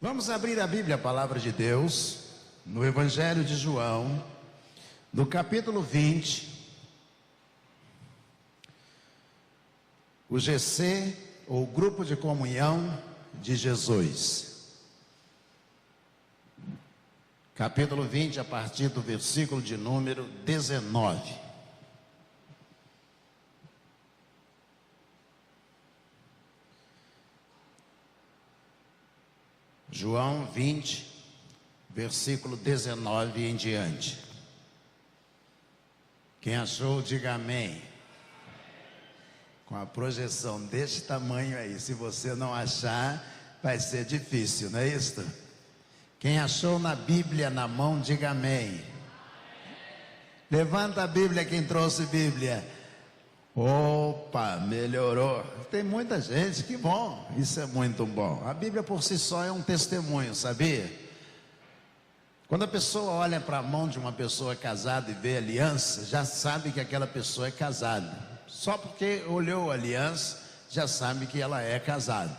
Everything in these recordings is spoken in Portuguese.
Vamos abrir a Bíblia, a palavra de Deus, no Evangelho de João, no capítulo 20, o GC, ou Grupo de Comunhão de Jesus. Capítulo 20, a partir do versículo de número 19. João 20, versículo 19 em diante. Quem achou, diga amém. Com a projeção deste tamanho aí, se você não achar, vai ser difícil, não é isso? Quem achou na Bíblia na mão, diga amém. Levanta a Bíblia, quem trouxe Bíblia. Opa, melhorou. Tem muita gente, que bom, isso é muito bom. A Bíblia por si só é um testemunho, sabia? Quando a pessoa olha para a mão de uma pessoa casada e vê aliança, já sabe que aquela pessoa é casada. Só porque olhou a aliança, já sabe que ela é casada.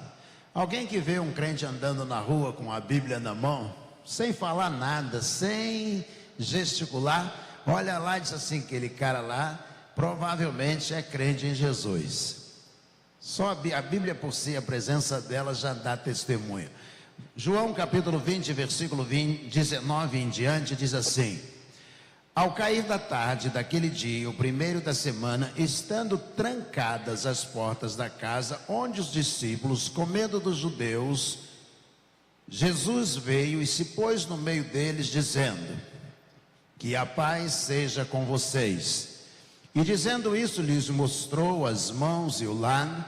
Alguém que vê um crente andando na rua com a Bíblia na mão, sem falar nada, sem gesticular, olha lá e diz assim, aquele cara lá provavelmente é crente em Jesus. Só a Bíblia por si, a presença dela já dá testemunho. João capítulo 20, versículo 19 em diante, diz assim: ao cair da tarde daquele dia, o primeiro da semana, estando trancadas as portas da casa onde os discípulos, com medo dos judeus, Jesus veio e se pôs no meio deles, dizendo: que a paz seja com vocês. E dizendo isso, lhes mostrou as mãos e o lado.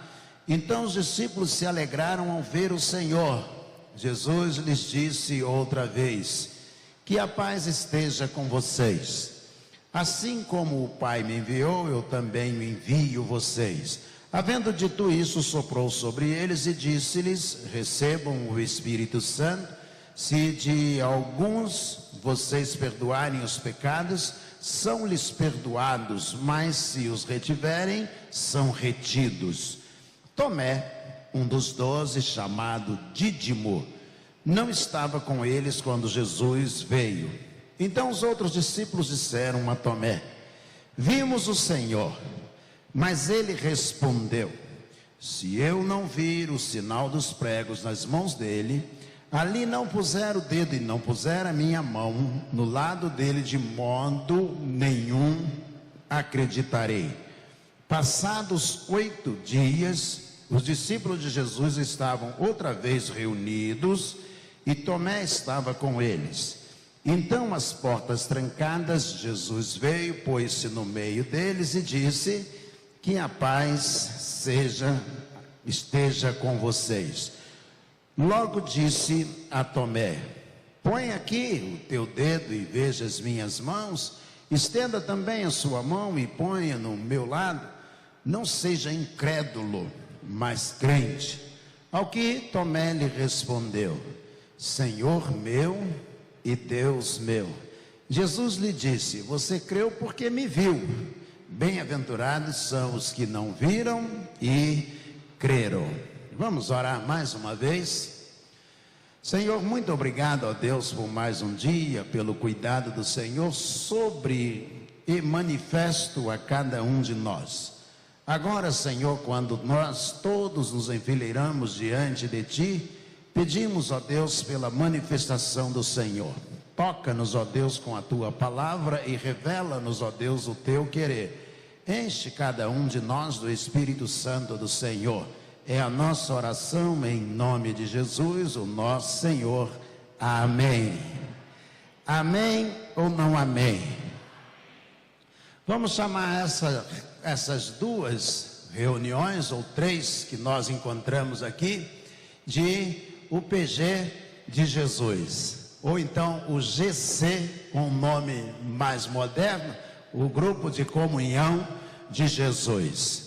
Então os discípulos se alegraram ao ver o Senhor. Jesus lhes disse outra vez: que a paz esteja com vocês. Assim como o Pai me enviou, eu também envio vocês. Havendo dito isso, soprou sobre eles e disse-lhes: recebam o Espírito Santo. Se de alguns vocês perdoarem os pecados, são-lhes perdoados, mas se os retiverem, são retidos. Tomé, um dos 12, chamado Dídimo, não estava com eles quando Jesus veio. Então os outros discípulos disseram a Tomé: vimos o Senhor. Mas ele respondeu: se eu não vir o sinal dos pregos nas mãos dele, ali não puser o dedo e não puser a minha mão no lado dele, de modo nenhum acreditarei. Passados 8 dias, os discípulos de Jesus estavam outra vez reunidos e Tomé estava com eles. Então, as portas trancadas, Jesus veio, pôs-se no meio deles e disse: que a paz esteja com vocês. Logo disse a Tomé: põe aqui o teu dedo e veja as minhas mãos, estenda também a sua mão e ponha no meu lado. Não seja incrédulo, mas crente. Ao que Tomé lhe respondeu: Senhor meu e Deus meu. Jesus lhe disse: você creu porque me viu. Bem-aventurados são os que não viram e creram. Vamos orar mais uma vez. Senhor, muito obrigado, ó Deus, por mais um dia, pelo cuidado do Senhor sobre e manifesto a cada um de nós. Agora, Senhor, quando nós todos nos enfileiramos diante de Ti, pedimos, ó Deus, pela manifestação do Senhor. Toca-nos, ó Deus, com a Tua palavra e revela-nos, ó Deus, o Teu querer. Enche cada um de nós do Espírito Santo do Senhor. É a nossa oração em nome de Jesus, o nosso Senhor. Amém. Amém ou não amém? Vamos chamar essas duas reuniões, ou 3 que nós encontramos aqui, de o PG de Jesus. Ou então o GC, com um nome mais moderno, o Grupo de Comunhão de Jesus.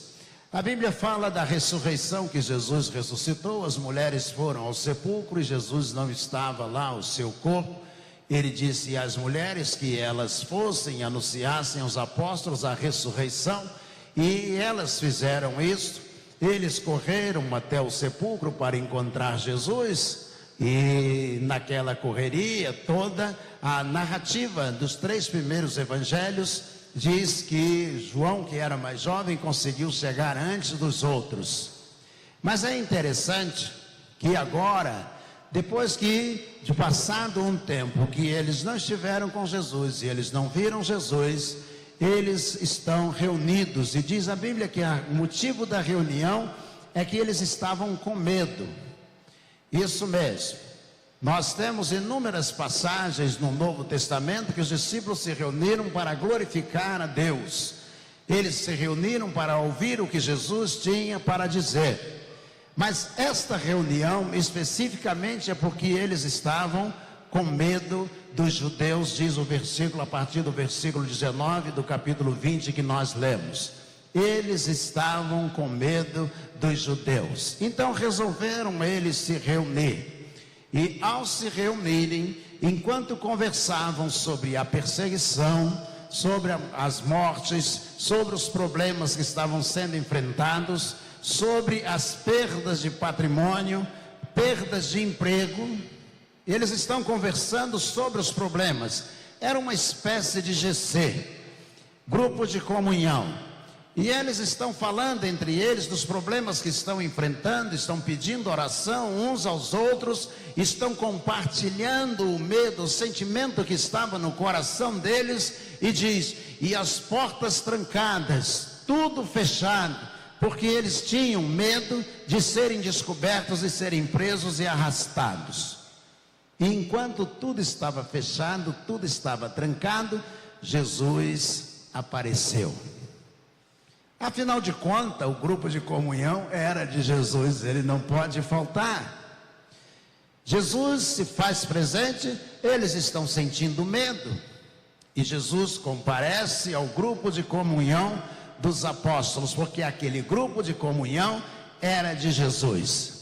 A Bíblia fala da ressurreição, que Jesus ressuscitou. As mulheres foram ao sepulcro e Jesus não estava lá, o seu corpo. Ele disse às mulheres que elas fossem, anunciassem aos apóstolos a ressurreição, e elas fizeram isso. Eles correram até o sepulcro para encontrar Jesus, E naquela correria toda, a narrativa dos 3 primeiros evangelhos diz que João, que era mais jovem, conseguiu chegar antes dos outros. Mas é interessante que agora, depois que, de passado um tempo, que eles não estiveram com Jesus e eles não viram Jesus, eles estão reunidos. E diz a Bíblia que o motivo da reunião é que eles estavam com medo. Isso mesmo. Nós temos inúmeras passagens no Novo Testamento que os discípulos se reuniram para glorificar a Deus. Eles se reuniram para ouvir o que Jesus tinha para dizer. Mas esta reunião especificamente é porque eles estavam com medo dos judeus, diz o versículo, a partir do versículo 19 do capítulo 20 que nós lemos. Eles estavam com medo dos judeus. Então resolveram eles se reunir. E ao se reunirem, enquanto conversavam sobre a perseguição, sobre as mortes, sobre os problemas que estavam sendo enfrentados, sobre as perdas de patrimônio, perdas de emprego, eles estão conversando sobre os problemas. Era uma espécie de GC, grupo de comunhão. E eles estão falando entre eles dos problemas que estão enfrentando, estão pedindo oração uns aos outros, estão compartilhando o medo, o sentimento que estava no coração deles, e diz, e as portas trancadas, tudo fechado, porque eles tinham medo de serem descobertos e serem presos e arrastados. E enquanto tudo estava fechado, tudo estava trancado, Jesus apareceu. Afinal de contas, o grupo de comunhão era de Jesus, ele não pode faltar. Jesus se faz presente, eles estão sentindo medo. E Jesus comparece ao grupo de comunhão dos apóstolos, porque aquele grupo de comunhão era de Jesus.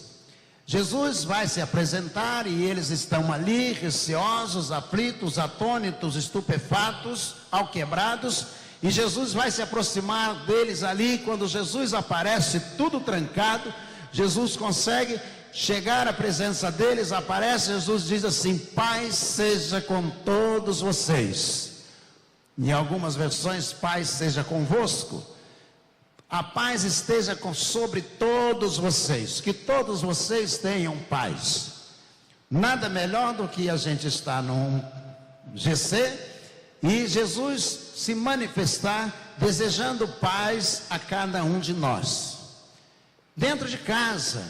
Jesus vai se apresentar e eles estão ali, receosos, aflitos, atônitos, estupefatos, alquebrados. E Jesus vai se aproximar deles ali. Quando Jesus aparece, tudo trancado, Jesus consegue chegar à presença deles, aparece, Jesus diz assim, paz seja com todos vocês. Em algumas versões, paz seja convosco. A paz esteja sobre todos vocês, que todos vocês tenham paz. Nada melhor do que a gente estar num GC e Jesus se manifestar desejando paz a cada um de nós. Dentro de casa,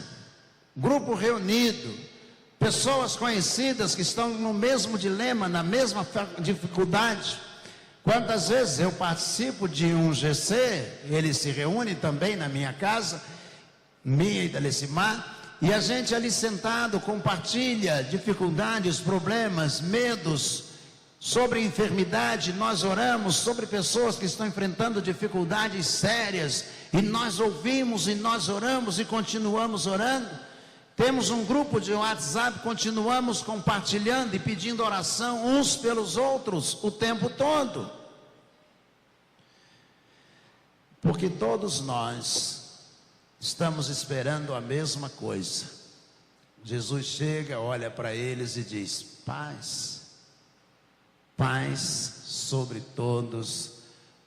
grupo reunido, pessoas conhecidas que estão no mesmo dilema, na mesma dificuldade. Quantas vezes eu participo de um GC, ele se reúne também na minha casa, minha e da Lecimar, e a gente ali sentado compartilha dificuldades, problemas, medos, sobre enfermidade. Nós oramos sobre pessoas que estão enfrentando dificuldades sérias, e nós ouvimos, e nós oramos, e continuamos orando. Temos um grupo de WhatsApp, continuamos compartilhando e pedindo oração uns pelos outros o tempo todo. Porque todos nós estamos esperando a mesma coisa. Jesus chega, olha para eles e diz, paz. Paz sobre todos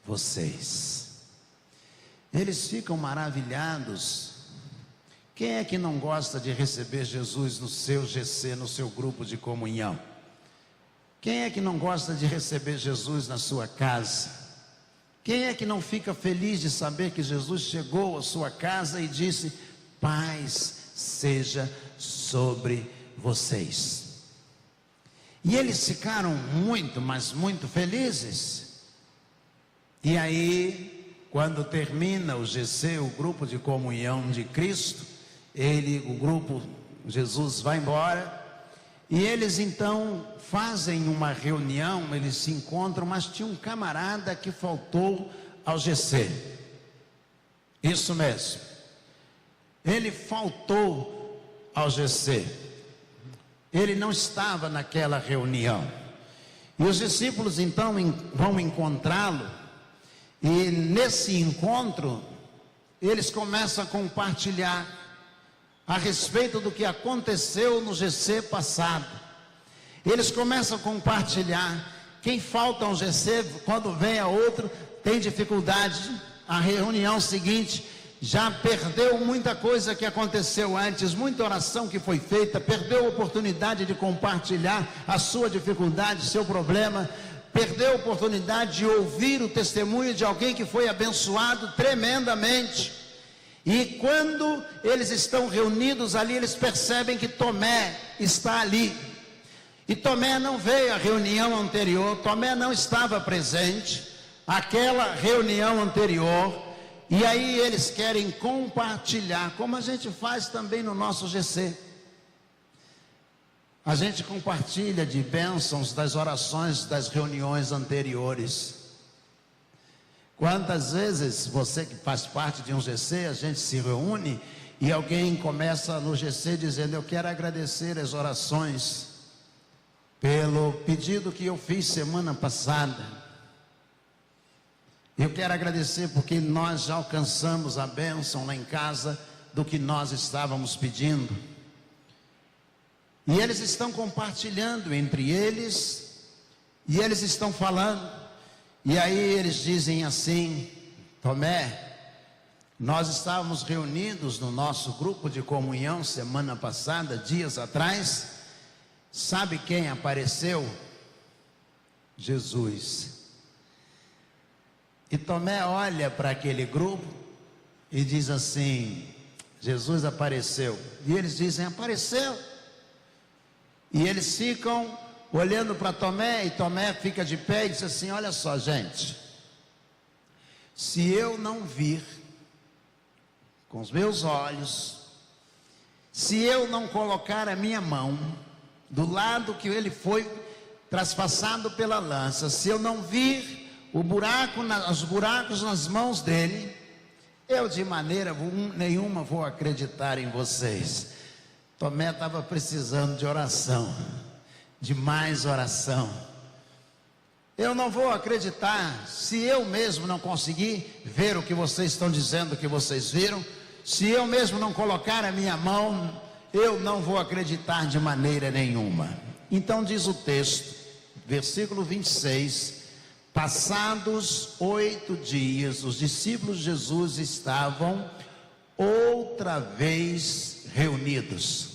vocês. Eles ficam maravilhados. Quem é que não gosta de receber Jesus no seu GC, no seu grupo de comunhão? Quem é que não gosta de receber Jesus na sua casa? Quem é que não fica feliz de saber que Jesus chegou à sua casa e disse, paz seja sobre vocês? E eles ficaram muito, mas muito felizes. E aí, quando termina o GC, o grupo de comunhão de Cristo, Jesus vai embora, e eles então fazem uma reunião, eles se encontram, mas tinha um camarada que faltou ao GC. Isso mesmo. Ele faltou ao GC. Ele não estava naquela reunião. E os discípulos então vão encontrá-lo. E nesse encontro, eles começam a compartilhar a respeito do que aconteceu no GC passado. Eles começam a compartilhar. Quem falta um GC, quando vem a outro, tem dificuldade. A reunião seguinte já perdeu muita coisa que aconteceu antes, muita oração que foi feita, perdeu a oportunidade de compartilhar a sua dificuldade, seu problema, perdeu a oportunidade de ouvir o testemunho de alguém que foi abençoado tremendamente. E quando eles estão reunidos ali, eles percebem que Tomé está ali. E Tomé não veio à reunião anterior, Tomé não estava presente àquela reunião anterior. E aí eles querem compartilhar, como a gente faz também no nosso GC. A gente compartilha de bênçãos das orações das reuniões anteriores. Quantas vezes você que faz parte de um GC, a gente se reúne e alguém começa no GC dizendo: eu quero agradecer as orações pelo pedido que eu fiz semana passada. Eu quero agradecer porque nós já alcançamos a bênção lá em casa do que nós estávamos pedindo. E eles estão compartilhando entre eles, e eles estão falando, e aí eles dizem assim: Tomé, nós estávamos reunidos no nosso grupo de comunhão semana passada, dias atrás, sabe quem apareceu? Jesus. E Tomé olha para aquele grupo e diz assim: Jesus apareceu. E eles dizem: apareceu. E eles ficam olhando para Tomé, e Tomé fica de pé e diz assim: olha só, gente, se eu não vir com os meus olhos, se eu não colocar a minha mão do lado que ele foi traspassado pela lança, se eu não vir os buracos nas mãos dele, eu de maneira nenhuma vou acreditar em vocês. Tomé estava precisando de oração, de mais oração. Eu não vou acreditar se eu mesmo não conseguir ver o que vocês estão dizendo que vocês viram, se eu mesmo não colocar a minha mão, eu não vou acreditar de maneira nenhuma. Então diz o texto, versículo 26, passados 8 dias, os discípulos de Jesus estavam outra vez reunidos.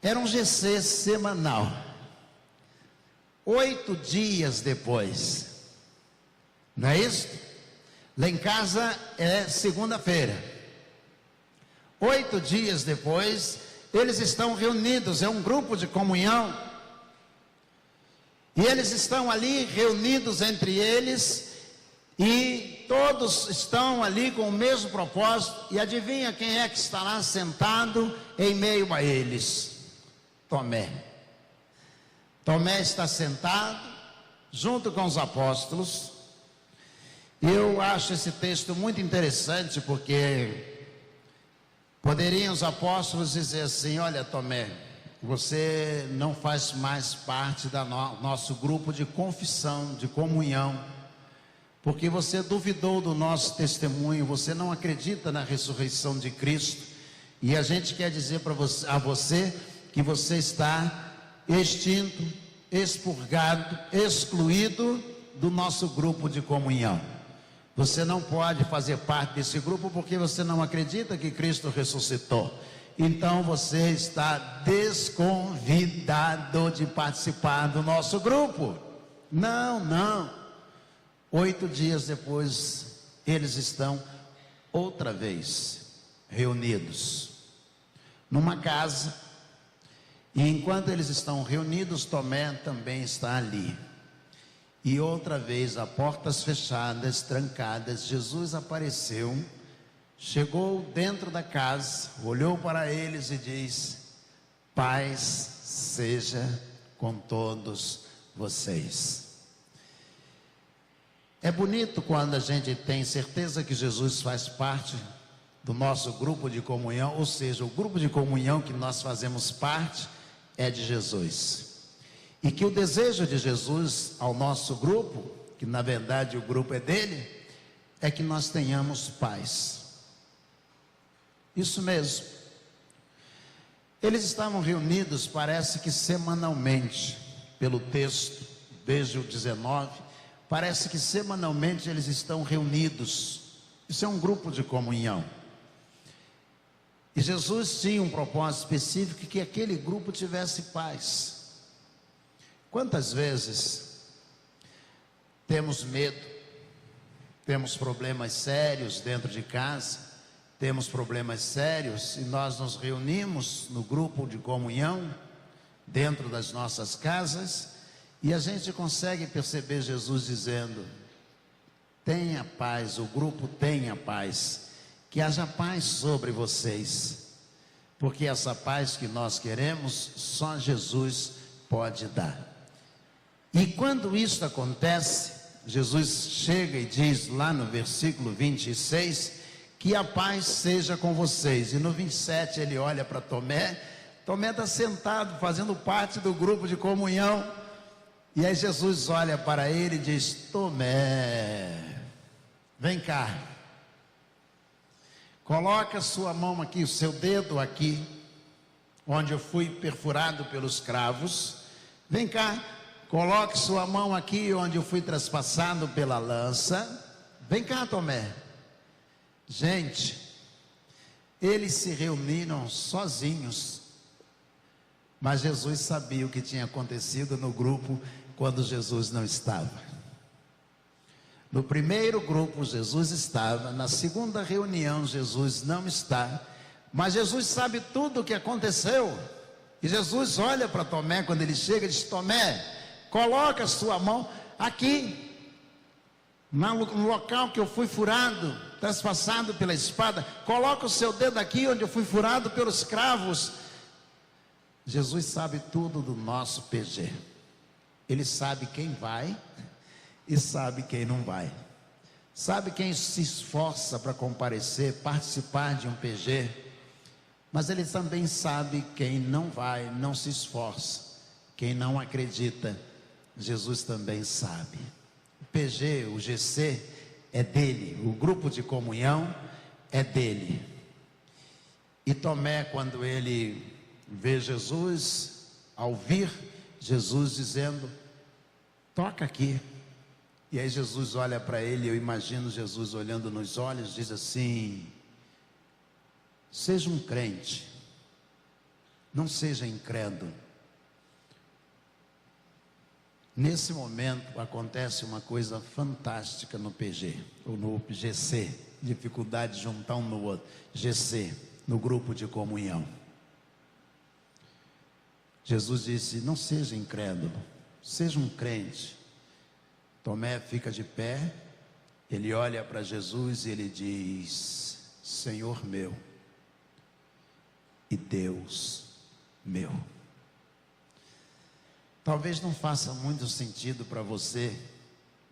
Era um GC semanal. 8 dias depois, não é isso? Lá em casa é segunda-feira. 8 dias depois, eles estão reunidos, é um grupo de comunhão. E eles estão ali reunidos entre eles, e todos estão ali com o mesmo propósito. E adivinha quem é que está lá sentado em meio a eles? Tomé. Tomé está sentado junto com os apóstolos. Eu acho esse texto muito interessante, porque poderiam os apóstolos dizer assim: olha, Tomé, você não faz mais parte do nosso grupo de confissão, de comunhão, porque você duvidou do nosso testemunho, você não acredita na ressurreição de Cristo, e a gente quer dizer a você que você está extinto, expurgado, excluído do nosso grupo de comunhão. Você não pode fazer parte desse grupo porque você não acredita que Cristo ressuscitou. Então você está desconvidado de participar do nosso grupo. Não. 8 dias depois, eles estão outra vez reunidos numa casa. E enquanto eles estão reunidos, Tomé também está ali. E outra vez, a portas fechadas, trancadas, Jesus apareceu. Chegou dentro da casa, olhou para eles e diz: paz seja com todos vocês. É bonito quando a gente tem certeza que Jesus faz parte do nosso grupo de comunhão, ou seja, o grupo de comunhão que nós fazemos parte é de Jesus. E que o desejo de Jesus ao nosso grupo, que na verdade o grupo é dele, é que nós tenhamos paz. Isso mesmo. Eles estavam reunidos, parece que semanalmente, pelo texto, desde o 19, parece que semanalmente eles estão reunidos. Isso é um grupo de comunhão. E Jesus tinha um propósito específico, que aquele grupo tivesse paz. Quantas vezes temos medo, temos problemas sérios dentro de casa, temos problemas sérios e nós nos reunimos no grupo de comunhão, dentro das nossas casas, e a gente consegue perceber Jesus dizendo: tenha paz, o grupo tenha paz, que haja paz sobre vocês, porque essa paz que nós queremos, só Jesus pode dar. E quando isso acontece, Jesus chega e diz lá no versículo 26, que a paz seja com vocês. E no 27 ele olha para Tomé. Tomé está sentado, fazendo parte do grupo de comunhão. E aí Jesus olha para ele e diz: Tomé, vem cá. Coloca sua mão aqui, o seu dedo aqui, onde eu fui perfurado pelos cravos. Vem cá, coloque sua mão aqui, onde eu fui traspassado pela lança. Vem cá, Tomé. Gente, eles se reuniram sozinhos, mas Jesus sabia o que tinha acontecido no grupo quando Jesus não estava. No primeiro grupo Jesus estava, na segunda reunião Jesus não está, mas Jesus sabe tudo o que aconteceu. E Jesus olha para Tomé quando ele chega e diz: Tomé, coloca a sua mão aqui, no local que eu fui furado, traspassado pela espada. Coloca o seu dedo aqui onde eu fui furado pelos cravos. Jesus sabe tudo do nosso PG. Ele sabe quem vai e sabe quem não vai. Sabe quem se esforça para comparecer, participar de um PG. Mas ele também sabe quem não vai, não se esforça, quem não acredita. Jesus também sabe. O PG, o GC é dele, o grupo de comunhão é dele. E Tomé, quando ele vê Jesus, ao vir Jesus dizendo: toca aqui. E aí Jesus olha para ele, eu imagino Jesus olhando nos olhos, diz assim: seja um crente, não seja incrédulo. Nesse momento acontece uma coisa fantástica no PG, ou no GC, dificuldade de juntar um no outro, GC, no grupo de comunhão. Jesus disse: não seja incrédulo, seja um crente. Tomé fica de pé, ele olha para Jesus e ele diz: Senhor meu e Deus meu. Talvez não faça muito sentido para você,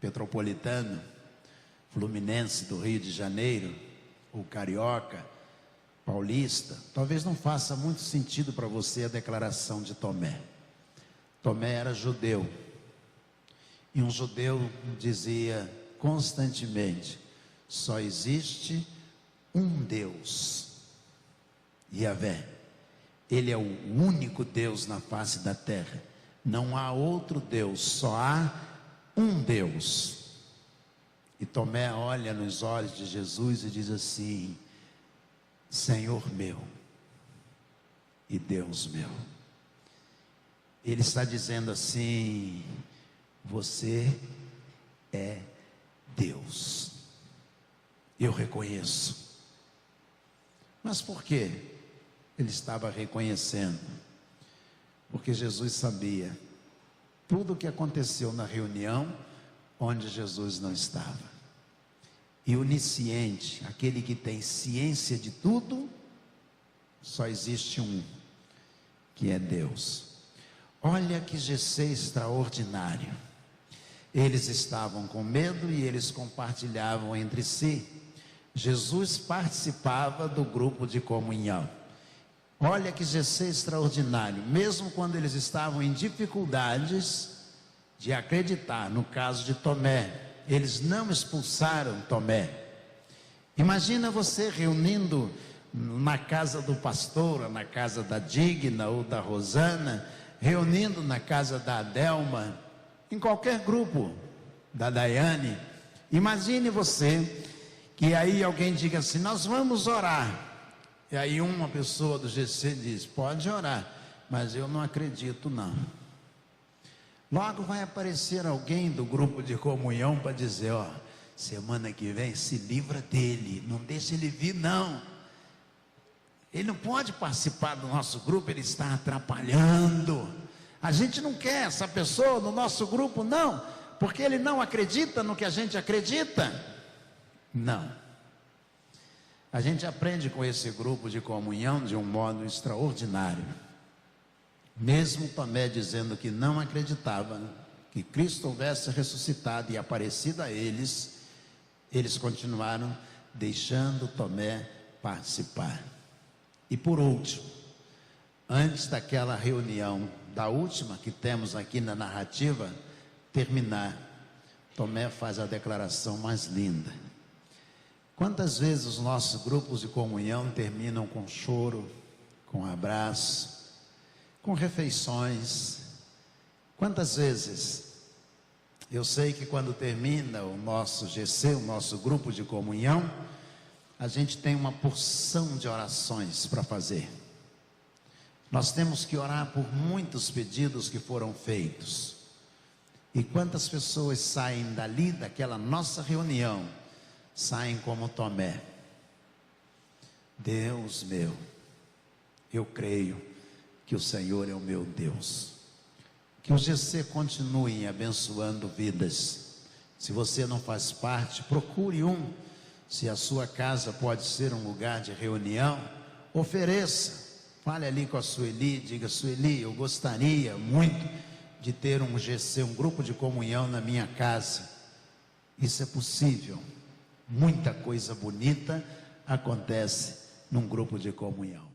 petropolitano, fluminense do Rio de Janeiro, ou carioca, paulista, talvez não faça muito sentido para você a declaração de Tomé. Tomé era judeu, e um judeu dizia constantemente: só existe um Deus, Yahvé. Ele é o único Deus na face da terra. Não há outro Deus, só há um Deus. E Tomé olha nos olhos de Jesus e diz assim: Senhor meu e Deus meu. Ele está dizendo assim: você é Deus. Eu reconheço. Mas por quê? Ele estava reconhecendo. Porque Jesus sabia tudo o que aconteceu na reunião onde Jesus não estava. E o onisciente, aquele que tem ciência de tudo, só existe um, que é Deus. Olha que GC extraordinário. Eles estavam com medo e eles compartilhavam entre si. Jesus participava do grupo de comunhão. Olha que GC extraordinário. Mesmo quando eles estavam em dificuldades de acreditar, no caso de Tomé, eles não expulsaram Tomé. Imagina você reunindo na casa do pastor, ou na casa da Digna ou da Rosana, reunindo na casa da Adelma, em qualquer grupo, da Daiane. Imagine você que aí alguém diga assim: nós vamos orar. E aí uma pessoa do GC diz: pode orar, mas eu não acredito não. Logo vai aparecer alguém do grupo de comunhão para dizer: ó, semana que vem se livra dele, não deixa ele vir não. Ele não pode participar do nosso grupo, ele está atrapalhando. A gente não quer essa pessoa no nosso grupo não, porque ele não acredita no que a gente acredita. Não. A gente aprende com esse grupo de comunhão de um modo extraordinário. Mesmo Tomé dizendo que não acreditava que Cristo houvesse ressuscitado e aparecido a eles, eles continuaram deixando Tomé participar. E por último, antes daquela reunião, da última que temos aqui na narrativa, terminar, Tomé faz a declaração mais linda. Quantas vezes os nossos grupos de comunhão terminam com choro, com abraço, com refeições? Quantas vezes? Eu sei que quando termina o nosso GC, o nosso grupo de comunhão, a gente tem uma porção de orações para fazer. Nós temos que orar por muitos pedidos que foram feitos. E quantas pessoas saem dali, daquela nossa reunião, saem como Tomé: Deus meu, eu creio que o Senhor é o meu Deus. Que o GC continue abençoando vidas. Se você não faz parte, procure um. Se a sua casa pode ser um lugar de reunião, ofereça. Fale ali com a Sueli, diga: Sueli, eu gostaria muito de ter um GC, um grupo de comunhão na minha casa. Isso é possível. Muita coisa bonita acontece num grupo de comunhão.